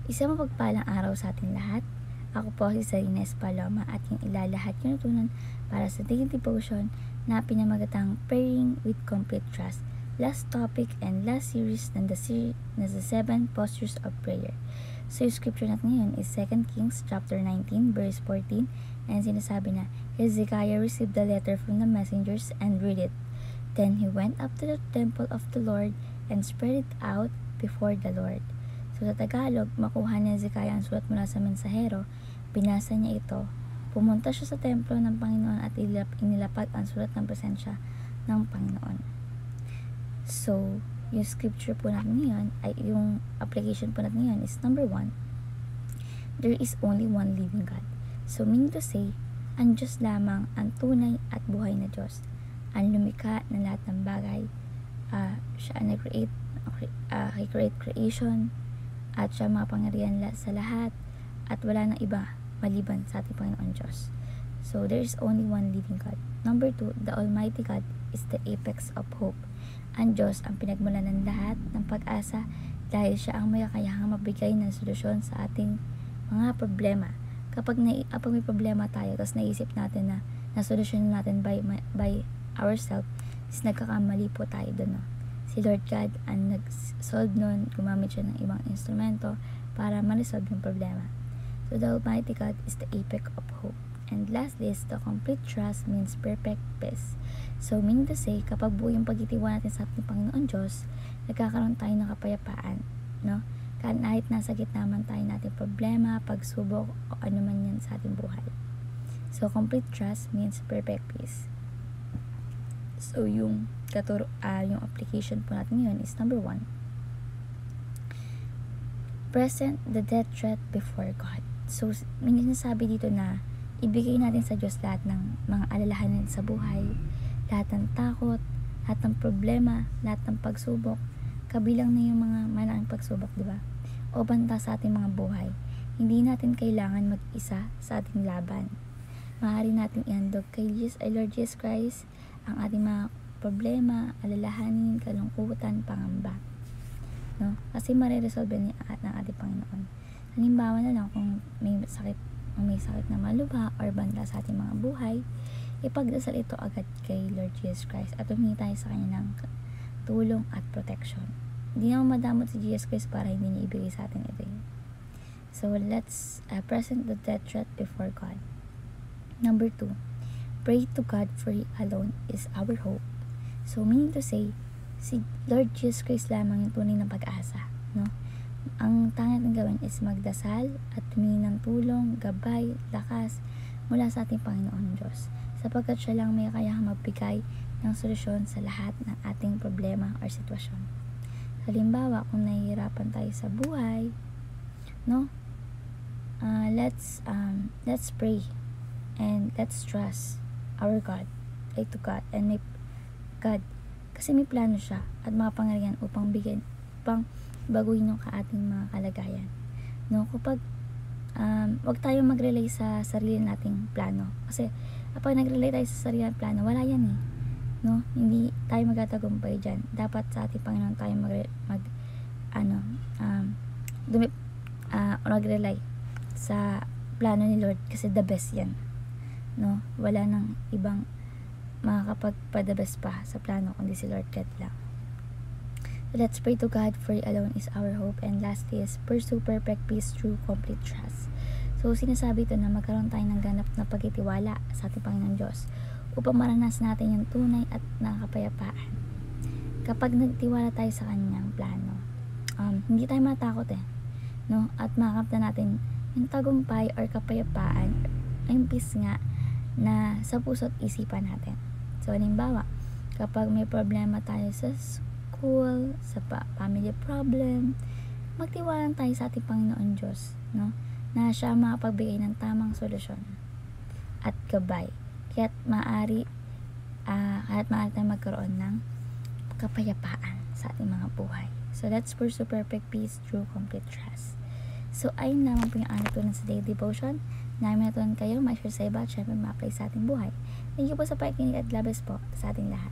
Isang mapagpalang araw sa ating lahat. Ako po si Sarines Paloma at yung ilalahat yung natutunan para sa daily devotion na pinamagatang Praying with Complete Trust. Last topic and last series ng the 7 postures of prayer. So yung scripture natin ngayon is 2 Kings chapter 19 verse 14 and sinasabi na Hezekiah received the letter from the messengers and read it. Then he went up to the temple of the Lord and spread it out before the Lord. So sa Tagalog, makuha ni Hezekiah ang sulat mula sa mensahero, binasa niya ito, pumunta siya sa templo ng Panginoon at inilapag ang sulat ng presensya ng Panginoon. So, yung scripture po natin ngayon, ay yung application po natin ngayon is number 1, there is only one living God. So, meaning to say, ang Diyos lamang ang tunay at buhay na Diyos. Ang lumikha ng lahat ng bagay, siya ang nag-create creation, at siya mapangyarihan sa lahat at wala nang iba maliban sa ating Panginoon Diyos. So there is only one living God. Number 2, the Almighty God is the apex of hope. Ang Diyos ang pinagmulan ng lahat ng pag-asa dahil siya ang may kakayahang mabigay ng solusyon sa ating mga problema. Kapag may problema tayo tapos naisip natin na nasolusyon natin by ourselves, is nagkakamali po tayo doon. No? Si Lord God ang nag-solve nun, gumamit siya ng ibang instrumento para ma-resolve yung problema. So the Almighty God is the apex of hope. And lastly is the complete trust means perfect peace. So meaning to say, kapag buo yung pagtitiwala natin sa ating Panginoon Diyos, nagkakaroon tayo ng kapayapaan, no? Kahit nasa gitna man tayo nating problema, pagsubok, o ano man yan sa ating buhay. So complete trust means perfect peace. So yung yung application po natin ngayon is number 1, present the death threat before God. So may sinasabi dito na ibigay natin sa Diyos lahat ng mga alalahanin sa buhay, lahat ng takot, lahat ng problema, lahat ng pagsubok, kabilang na yung mga malaking pagsubok, di ba? O banta sa ating mga buhay. Hindi natin kailangan mag-isa sa ating laban. Maaari natin ihandog kay Lord Jesus Christ ang ating mga problema, alalahanin, kalungkutan, pangamba. No? Kasi mariresolve niya ng ating Panginoon. Halimbawa na lang kung may sakit na malubha or banta sa ating mga buhay, ipagdasal ito agad kay Lord Jesus Christ at humingi tayo sa Kanya ng tulong at protection. Hindi naman madamot si Jesus Christ para hindi niya ibigay sa atin ito. So let's present the death threat before God. Number 2, pray to God for He alone is our hope. So meaning to say, si Lord Jesus Christ lamang yung tunay ng pag-asa, no? Ang tanging natin gawin is magdasal at humingi ng tulong, gabay, lakas mula sa ating Panginoon Diyos, sapagkat siya lang may kayang magbigay ng solusyon sa lahat ng ating problema or sitwasyon. Halimbawa, kung nahihirapan tayo sa buhay, no? Let's pray and let's trust our God, pray to God and may God, kasi may plano siya at makapangyarihan upang baguhin yung ating mga kalagayan. No, kapag wag tayong mag-rely sa sarili nating plano. Kasi kapag nag-rely tayo sa sarili nating plano, wala yan eh. No, hindi tayo magtatagumpay diyan. Dapat sa ating Panginoon tayo mag-rely sa plano ni Lord kasi the best yan. No, wala nang ibang makakapagpa-the best pa sa plano kundi si Lord God lang. So let's pray to God for He alone is our hope. And lastly is pursue perfect peace through complete trust. So sinasabi ito na magkaroon tayo ng ganap na pagtitiwala sa ating Panginoon Diyos upang maranasan natin yung tunay at nakakapayapaan. Kapag nagtiwala tayo sa Kanyang plano, hindi tayo matakot no? At makakapta natin yung tagumpay or kapayapaan, yung peace nga na sa puso't isipan natin. So, halimbawa, kapag may problema tayo sa school, sa family problem, magtiwala tayo sa ating Panginoon Diyos, no? Na siya makapagbigay ng tamang solusyon at gabay. Kaya't maaari tayong magkaroon ng kapayapaan sa ating mga buhay. So, let's pursue perfect peace through complete trust. So, ayun naman po yung natutunan sa daily devotion. Namin natutunan kayo, ma-share sa iba at syempre ma-apply sa ating buhay. Thank you po sa pakikinig at labas po sa ating lahat.